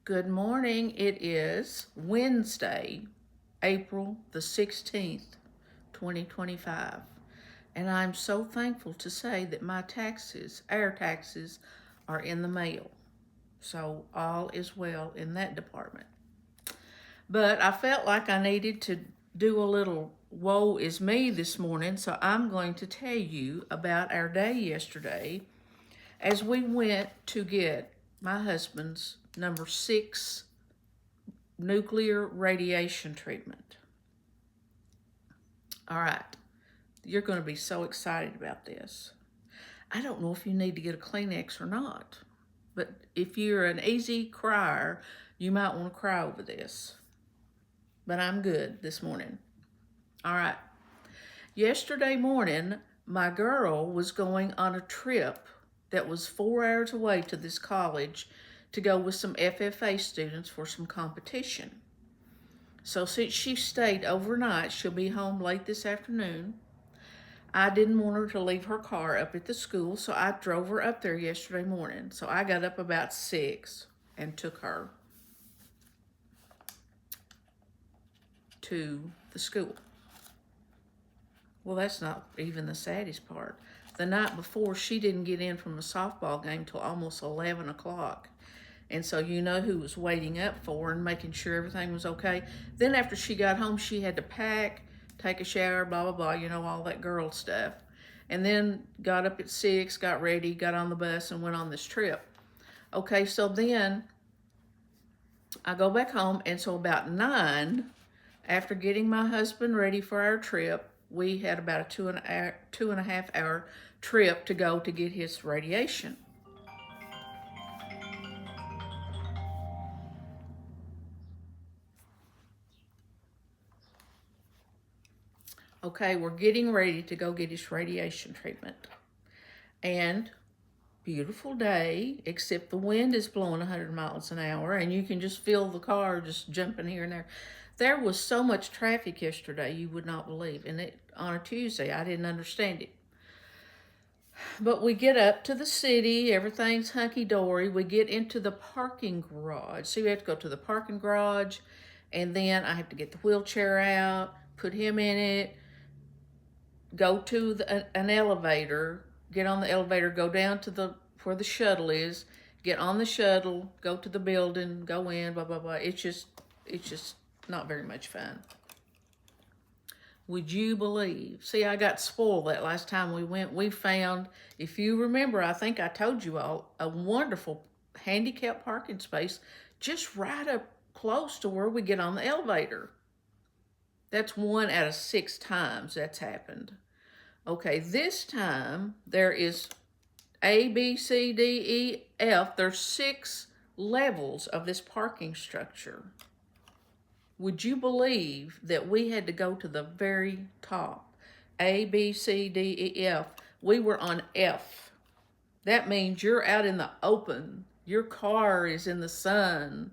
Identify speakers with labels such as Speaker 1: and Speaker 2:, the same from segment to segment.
Speaker 1: Good morning. It is Wednesday, April the 16th, 2025. And I'm so thankful to say that our taxes, are in the mail. So all is well in that department. But I felt like I needed to do a little woe is me this morning, so I'm going to tell you about our day yesterday as we went to get my husband's number 6 nuclear radiation treatment. All right, you're going to be so excited about this. I don't know if you need to get a Kleenex or not, but if you're an easy crier, you might want to cry over this. But I'm good this morning. All right. Yesterday morning, my girl was going on a trip that was 4 hours away to this college to go with some FFA students for some competition. So since she stayed overnight, she'll be home late this afternoon. I didn't want her to leave her car up at the school, so I drove her up there yesterday morning. So I got up about 6 and took her to the school. Well, that's not even the saddest part. The night before, she didn't get in from the softball game till almost 11 o'clock. And so you know who was waiting up for her and making sure everything was okay. Then after she got home, she had to pack, take a shower, blah, blah, blah, you know, all that girl stuff. And then got up at 6, got ready, got on the bus, and went on this trip. Okay, so then I go back home, and so about 9, after getting my husband ready for our trip, we had about a two and a half hour trip to go to get his radiation. Okay, we're getting ready to go get his radiation treatment. And beautiful day, except the wind is blowing 100 miles an hour, and you can just feel the car just jumping here and there. There was so much traffic yesterday you would not believe. And on a Tuesday, I didn't understand it. But we get up to the city, everything's hunky-dory. We get into the parking garage. So we have to go to the parking garage, and then I have to get the wheelchair out, put him in it, go to an elevator, get on the elevator, go down to where the shuttle is, get on the shuttle, go to the building, go in, blah, blah, blah. It's just not very much fun. Would you believe? See, I got spoiled that last time we went. We found, if you remember, I think I told you all, a wonderful handicapped parking space just right up close to where we get on the elevator. That's 1 out of 6 times that's happened. Okay, this time there is A, B, C, D, E, F. There's 6 levels of this parking structure. Would you believe that we had to go to the very top? A, B, C, D, E, F. We were on F. That means you're out in the open. Your car is in the sun.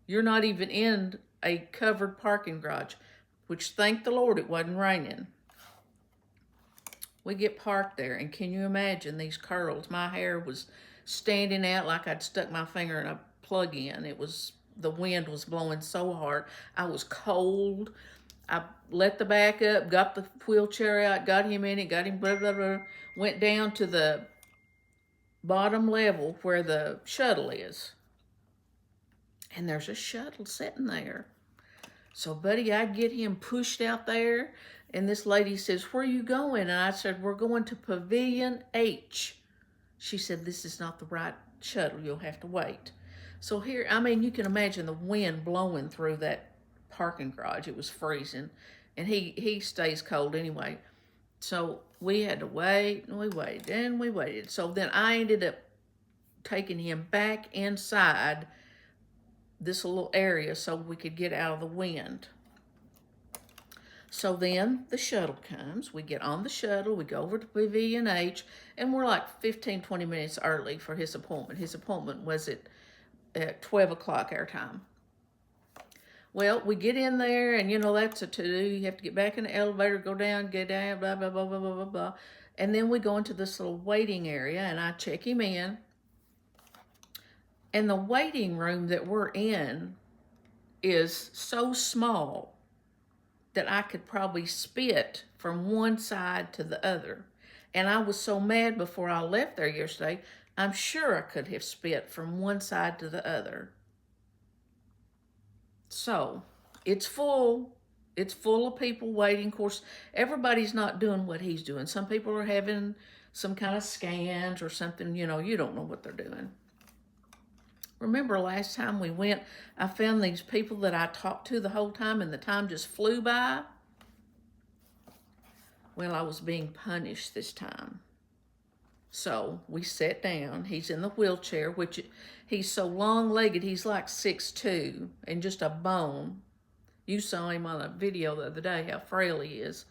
Speaker 1: You're not even in a covered parking garage, which thank the Lord it wasn't raining. We get parked there, and can you imagine these curls? My hair was standing out like I'd stuck my finger in a plug-in. The wind was blowing so hard. I was cold. I let the back up, got the wheelchair out, got him in it, got him blah, blah, blah. Went down to the bottom level where the shuttle is. And there's a shuttle sitting there. So, buddy, I get him pushed out there, and this lady says, "Where are you going?" And I said, "We're going to Pavilion H." She said, "This is not the right shuttle. You'll have to wait." So here, I mean, you can imagine the wind blowing through that parking garage. It was freezing, and he stays cold anyway. So we had to wait, and we waited, and we waited. So then I ended up taking him back inside this little area so we could get out of the wind. So then the shuttle comes. We get on the shuttle. We go over to Pavilion H, and we're like 15, 20 minutes early for his appointment. His appointment was at 12 o'clock our time. Well, we get in there, and, you know, that's a to-do. You have to get back in the elevator, go down, get down, blah, blah, blah, blah, blah, blah, blah. And then we go into this little waiting area, and I check him in. And the waiting room that we're in is so small that I could probably spit from one side to the other. And I was so mad before I left there yesterday, I'm sure I could have spit from one side to the other. So it's full. It's full of people waiting. Of course, everybody's not doing what he's doing. Some people are having some kind of scans or something. You don't know what they're doing. Remember last time we went, I found these people that I talked to the whole time and the time just flew by? Well, I was being punished this time. So we sat down. He's in the wheelchair, which he's so long-legged, he's like 6'2" and just a bone. You saw him on a video the other day, how frail he is.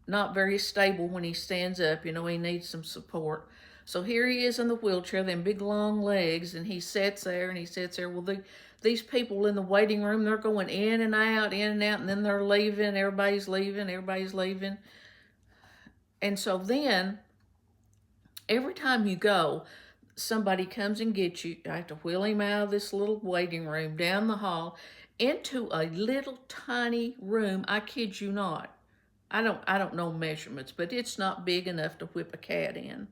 Speaker 1: Not very stable when he stands up. He needs some support. So here he is in the wheelchair, them big long legs, and he sits there and he sits there. Well, these people in the waiting room, they're going in and out, and then they're leaving. Everybody's leaving. And so then, every time you go, somebody comes and gets you. I have to wheel him out of this little waiting room, down the hall, into a little tiny room. I kid you not. I don't know measurements, but it's not big enough to whip a cat in.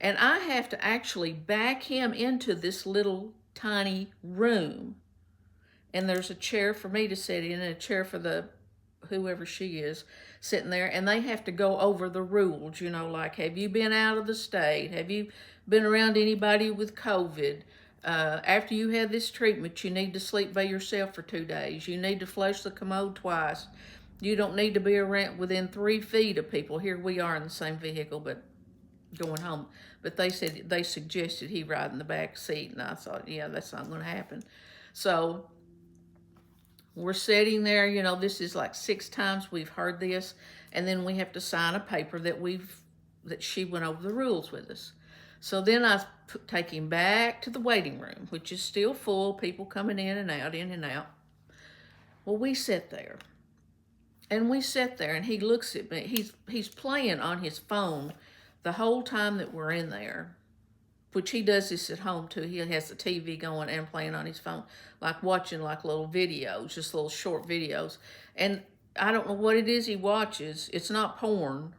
Speaker 1: And I have to actually back him into this little tiny room. And there's a chair for me to sit in and a chair for the whoever she is sitting there. And they have to go over the rules, like, have you been out of the state? Have you been around anybody with COVID? After you have this treatment, you need to sleep by yourself for 2 days. You need to flush the commode twice. You don't need to be around within 3 feet of people. Here we are in the same vehicle, but going home. But they suggested he ride in the back seat, and I thought, yeah, that's not going to happen. So we're sitting there, this is like 6 times we've heard this, and then we have to sign a paper that she went over the rules with us. So then I take him back to the waiting room, which is still full, people coming in and out. Well, we sit there. And we sit there, and he looks at me. He's playing on his phone the whole time that we're in there, which he does this at home too. He has the TV going and playing on his phone, like watching like little videos, just little short videos. And I don't know what it is he watches. It's not porn,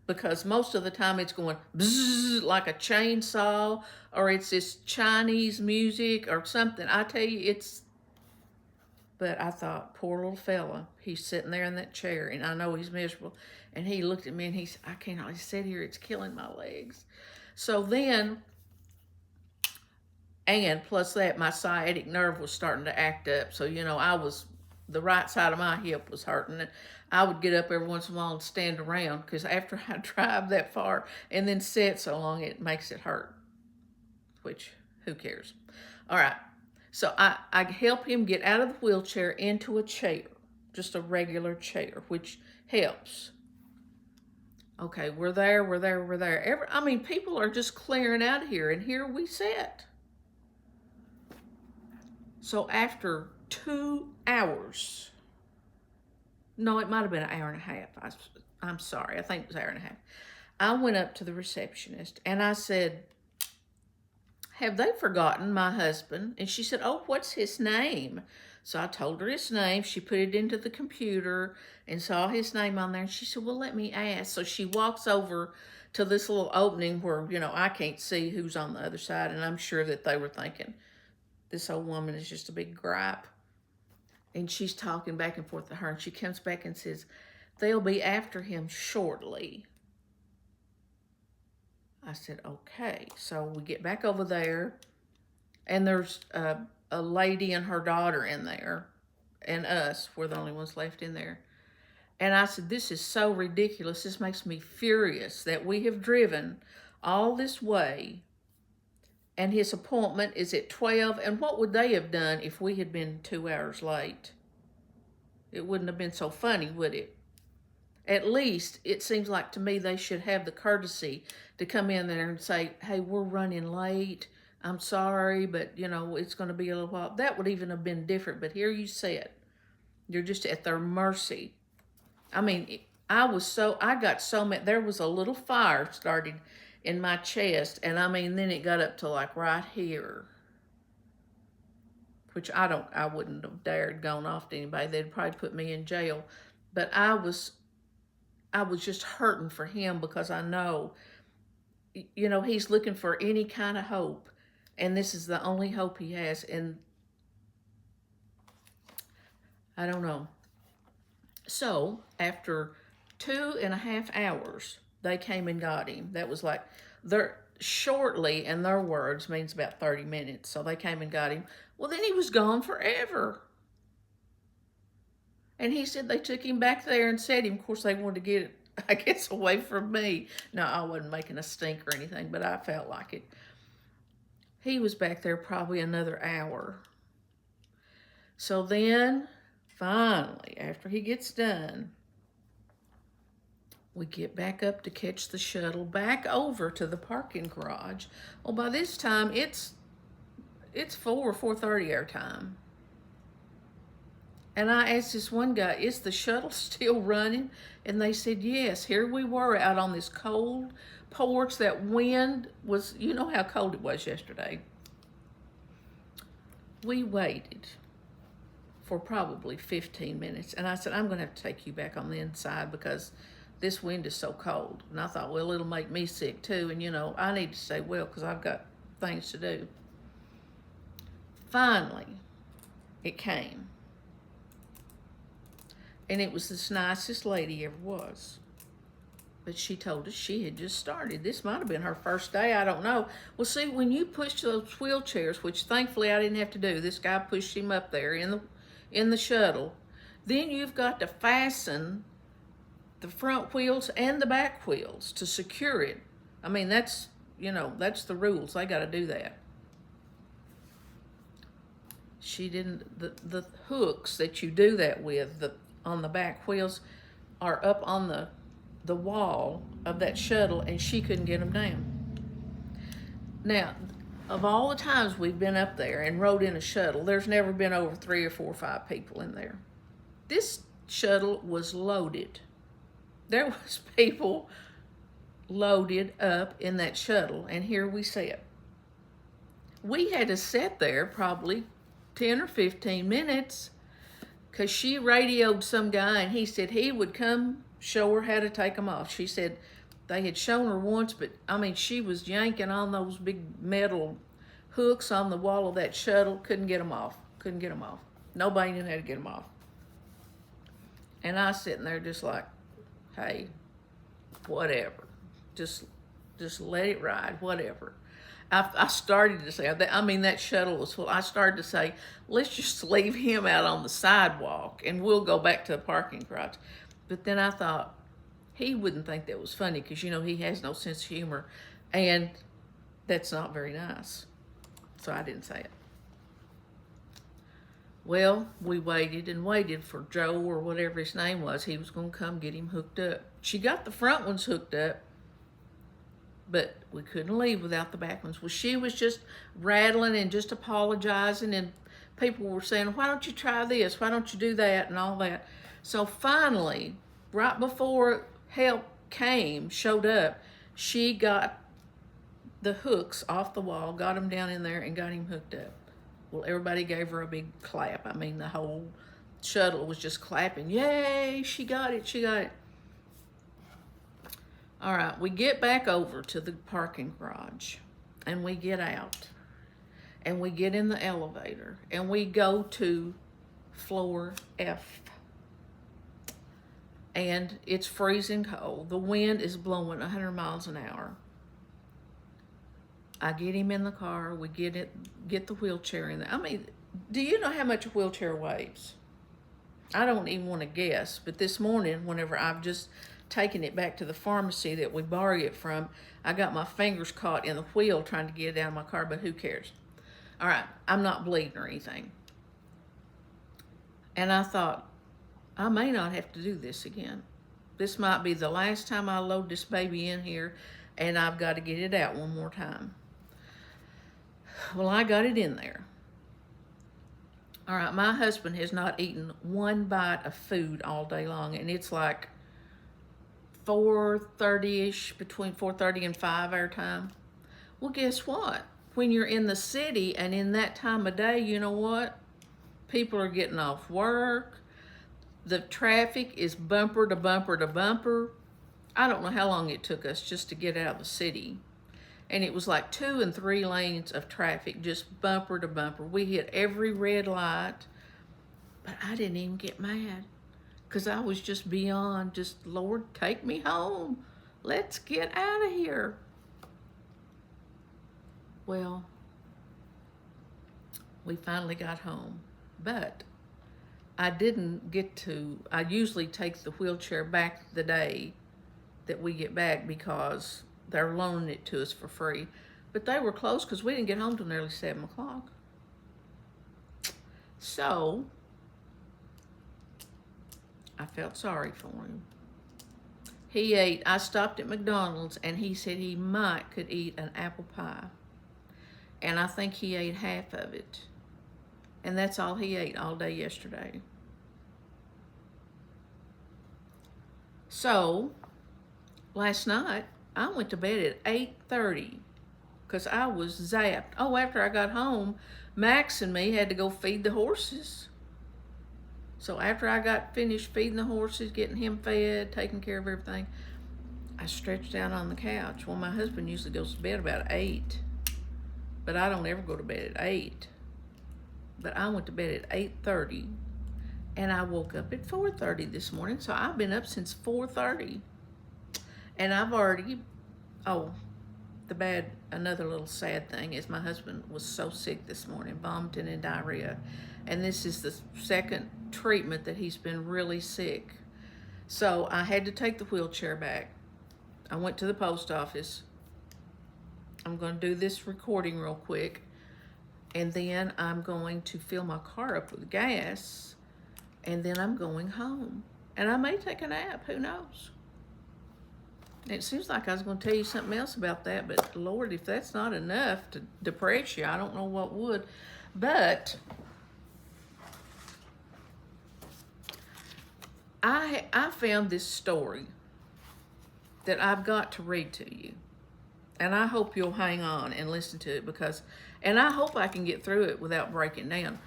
Speaker 1: because most of the time it's going bzzz, like a chainsaw, or it's this Chinese music or something. I tell you, but I thought, poor little fella, he's sitting there in that chair, and I know he's miserable. And he looked at me, and I can't hardly sit here. It's killing my legs. So then, and plus that, my sciatic nerve was starting to act up. So, the right side of my hip was hurting. And I would get up every once in a while and stand around, because after I drive that far and then sit so long, it makes it hurt. Which, who cares? All right. So I help him get out of the wheelchair into a chair, just a regular chair, which helps. Okay, we're there. People are just clearing out of here, and here we sit. So after 2 hours, no, it might have been an hour and a half. I'm sorry, I think it was an hour and a half. I went up to the receptionist, and I said, have they forgotten my husband? And she said, oh, what's his name? So I told her his name. She put it into the computer and saw his name on there. And she said, well, let me ask. So she walks over to this little opening where, I can't see who's on the other side. And I'm sure that they were thinking, this old woman is just a big gripe. And she's talking back and forth to her. And she comes back and says, they'll be after him shortly. I said, okay. So we get back over there, and there's a lady and her daughter in there, and us. We're the only ones left in there. And I said, this is so ridiculous. This makes me furious that we have driven all this way, and his appointment is at 12. And what would they have done if we had been 2 hours late? It wouldn't have been so funny, would it? At least, it seems like to me they should have the courtesy to come in there and say, hey, we're running late. I'm sorry, but, it's going to be a little while. That would even have been different, but here you sit. You're just at their mercy. I got so mad. There was a little fire started in my chest. And I mean, then it got up to like right here, which I wouldn't have dared gone off to anybody. They'd probably put me in jail. But I was just hurting for him because I know, he's looking for any kind of hope. And this is the only hope he has. And I don't know. So after 2.5 hours, they came and got him. That was like, shortly, in their words, means about 30 minutes. So they came and got him. Well, then he was gone forever. And he said they took him back there and set him. Of course, they wanted to get it, I guess, away from me. No, I wasn't making a stink or anything, but I felt like it. He was back there probably another hour. So then, finally, after he gets done, we get back up to catch the shuttle back over to the parking garage. Well, by this time, it's 4 or 4:30 our time. And I asked this one guy, is the shuttle still running? And they said, yes. Here we were out on this cold porch. That wind was, you know how cold it was yesterday. We waited for probably 15 minutes. And I said, I'm going to have to take you back on the inside because this wind is so cold. And I thought, well, it'll make me sick too. And, I need to stay well because I've got things to do. Finally, it came. And it was the nicest lady ever was. But she told us she had just started. This might have been her first day, I don't know. Well, see, when you push those wheelchairs, which thankfully I didn't have to do, this guy pushed him up there in the shuttle, then you've got to fasten the front wheels and the back wheels to secure it. I mean, that's the rules. They got to do that. She didn't, the hooks that you do that with, on the back wheels, are up on the wall of that shuttle, and she couldn't get them down. Now, of all the times we've been up there and rode in a shuttle, there's never been over 3 or 4 or 5 people in there. This shuttle was loaded. There was people loaded up in that shuttle, and here we sat. We had to sit there probably 10 or 15 minutes because she radioed some guy, and he said he would come show her how to take them off. She said they had shown her once, but I mean, she was yanking on those big metal hooks on the wall of that shuttle. Couldn't get them off. Nobody knew how to get them off. And I was sitting there just like, hey, whatever. Just let it ride, whatever. I started to say, that shuttle was full. I started to say, let's just leave him out on the sidewalk and we'll go back to the parking garage. But then I thought, he wouldn't think that was funny because, he has no sense of humor. And that's not very nice. So I didn't say it. Well, we waited and waited for Joe or whatever his name was. He was going to come get him hooked up. She got the front ones hooked up, but we couldn't leave without the back ones. Well, she was just rattling and just apologizing, and people were saying, why don't you try this? Why don't you do that? And all that. So finally, right before help showed up, she got the hooks off the wall, got him down in there, and got him hooked up. Well, everybody gave her a big clap. I mean, the whole shuttle was just clapping. Yay, she got it. All right, we get back over to the parking garage, and we get out, and we get in the elevator, and we go to floor F. And it's freezing cold. The wind is blowing 100 miles an hour. I get him in the car. We get the wheelchair in there. I mean, do you know how much a wheelchair weighs? I don't even want to guess. But this morning, whenever I've just taken it back to the pharmacy that we borrow it from, I got my fingers caught in the wheel trying to get it out of my car, but who cares? All right, I'm not bleeding or anything. And I thought, I may not have to do this again. This might be the last time I load this baby in here, and I've got to get it out one more time. Well, I got it in there. All right, my husband has not eaten one bite of food all day long, and it's like 4:30ish, between 4:30 and 5 our time. Well, guess what? When you're in the city and in that time of day, you know what? People are getting off work. The traffic is bumper to bumper to bumper. I don't know how long it took us just to get out of the city. And it was like 2 and 3 lanes of traffic, just bumper to bumper. We hit every red light, but I didn't even get mad because I was just beyond just, Lord, take me home. Let's get out of here. Well, we finally got home, but I didn't get to, I usually take the wheelchair back the day that we get back because they're loaning it to us for free. But they were closed because we didn't get home till nearly 7 o'clock. So I felt sorry for him. He ate, I stopped at McDonald's and he said he could eat an apple pie. And I think he ate half of it. And that's all he ate all day yesterday. So last night, I went to bed at 8:30 because I was zapped. Oh, after I got home, Max and me had to go feed the horses. So after I got finished feeding the horses, getting him fed, taking care of everything, I stretched out on the couch. Well, my husband usually goes to bed about 8, but I don't ever go to bed at 8. But I went to bed at 8:30, and I woke up at 4:30 this morning, so I've been up since 4:30. And I've already, another little sad thing is my husband was so sick this morning, vomiting and diarrhea. And this is the second treatment that he's been really sick. So I had to take the wheelchair back. I went to the post office. I'm going to do this recording real quick. And then I'm going to fill my car up with gas. And then I'm going home. And I may take a nap, who knows? It seems like I was going to tell you something else about that, but Lord, if that's not enough to depress you, I don't know what would. But I found this story that I've got to read to you. And I hope you'll hang on and listen to it and I hope I can get through it without breaking down.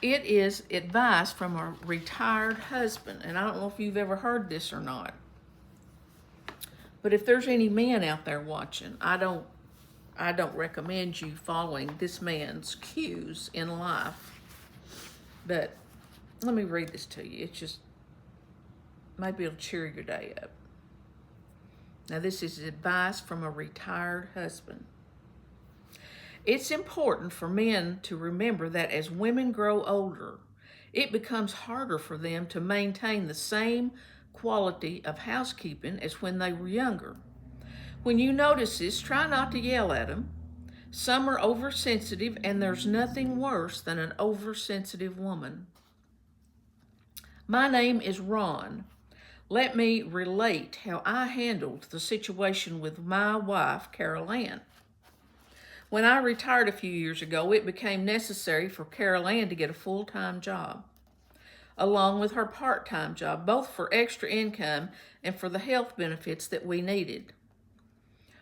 Speaker 1: It is advice from a retired husband, and I don't know if you've ever heard this or not. But if there's any men out there watching, I don't recommend you following this man's cues in life. But let me read this to you. It's just, maybe it'll cheer your day up. Now, this is advice from a retired husband. It's important for men to remember that as women grow older, it becomes harder for them to maintain the same quality of housekeeping as when they were younger. When you notice this, try not to yell at them. Some are oversensitive, and there's nothing worse than an oversensitive woman. My name is Ron. Let me relate how I handled the situation with my wife, Carol Ann. When I retired a few years ago, it became necessary for Carol Ann to get a full-time job, along with her part-time job, both for extra income and for the health benefits that we needed.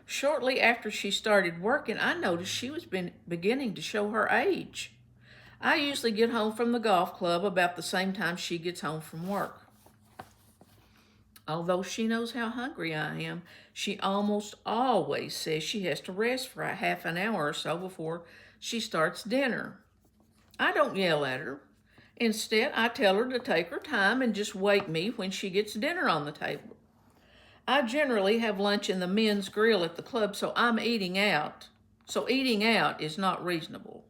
Speaker 1: Shortly after she started working, I noticed she was beginning to show her age. I usually get home from the golf club about the same time she gets home from work. Although she knows how hungry I am, she almost always says she has to rest for a half an hour or so before she starts dinner. I don't yell at her. Instead, I tell her to take her time and just wake me when she gets dinner on the table. I generally have lunch in the men's grill at the club, so I'm eating out. So eating out is not reasonable.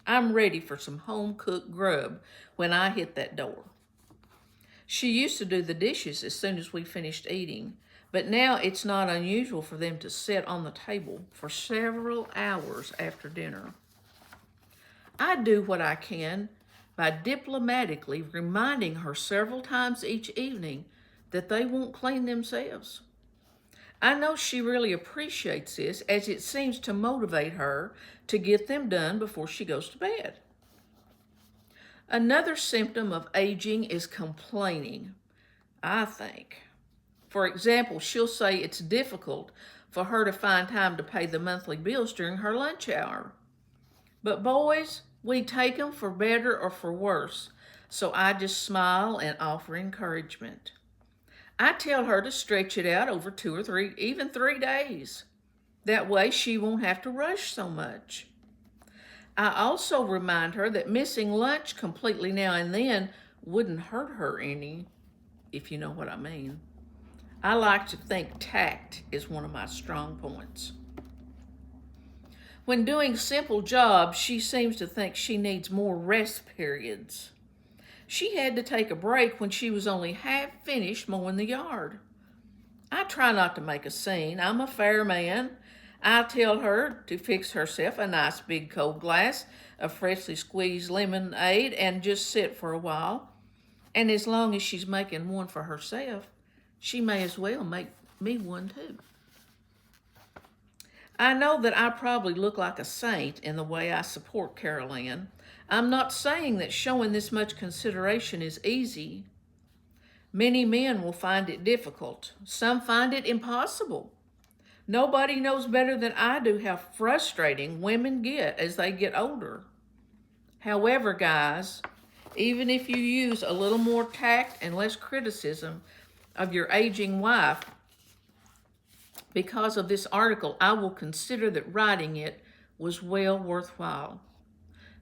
Speaker 1: I'm ready for some home-cooked grub when I hit that door. She used to do the dishes as soon as we finished eating, but now it's not unusual for them to sit on the table for several hours after dinner. I do what I can by diplomatically reminding her several times each evening that they won't clean themselves. I know she really appreciates this, as it seems to motivate her to get them done before she goes to bed. Another symptom of aging is complaining, I think. For example, she'll say it's difficult for her to find time to pay the monthly bills during her lunch hour. But boys, we take them for better or for worse, so I just smile and offer encouragement. I tell her to stretch it out over 2 or 3, even 3 days. That way she won't have to rush so much. I also remind her that missing lunch completely now and then wouldn't hurt her any, if you know what I mean. I like to think tact is one of my strong points. When doing simple jobs, she seems to think she needs more rest periods. She had to take a break when she was only half finished mowing the yard. I try not to make a scene. I'm a fair man. I tell her to fix herself a nice big cold glass of freshly squeezed lemonade and just sit for a while. And as long as she's making one for herself, she may as well make me one too. I know that I probably look like a saint in the way I support Carol Ann. I'm not saying that showing this much consideration is easy. Many men will find it difficult. Some find it impossible. Nobody knows better than I do how frustrating women get as they get older. However, guys, even if you use a little more tact and less criticism of your aging wife, because of this article, I will consider that writing it was well worthwhile.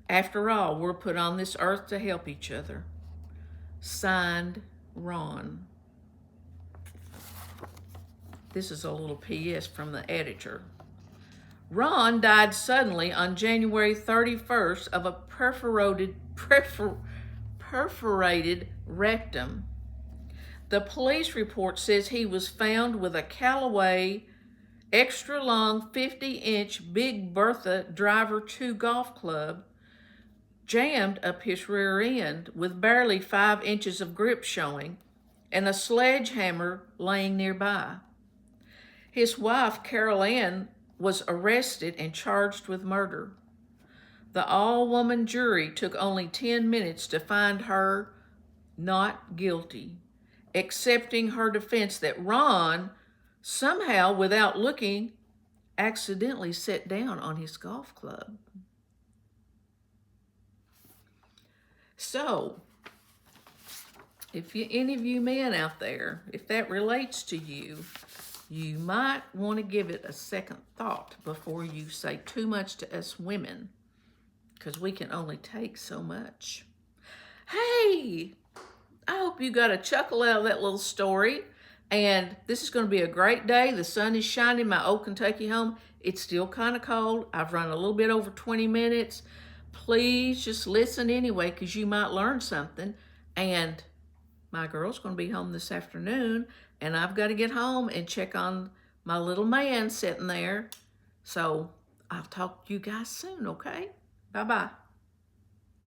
Speaker 1: After all, we're put on this earth to help each other. Signed, Ron. This is a little PS from the editor. Ron died suddenly on January 31st of a perforated rectum. The police report says he was found with a Callaway extra long 50-inch Big Bertha Driver 2 golf club jammed up his rear end with barely 5 inches of grip showing and a sledgehammer laying nearby. His wife, Carol Ann, was arrested and charged with murder. The all-woman jury took only 10 minutes to find her not guilty, accepting her defense that Ron, somehow without looking, accidentally sat down on his golf club. So, if any of you men out there, if that relates to you, you might want to give it a second thought before you say too much to us women, because we can only take so much. Hey, I hope you got a chuckle out of that little story. And this is going to be a great day. The sun is shining. My old Kentucky home. It's still kind of cold. I've run a little bit over 20 minutes. Please just listen anyway, because you might learn something. And my girl's going to be home this afternoon, and I've got to get home and check on my little man sitting there. So I'll talk to you guys soon, okay? Bye-bye.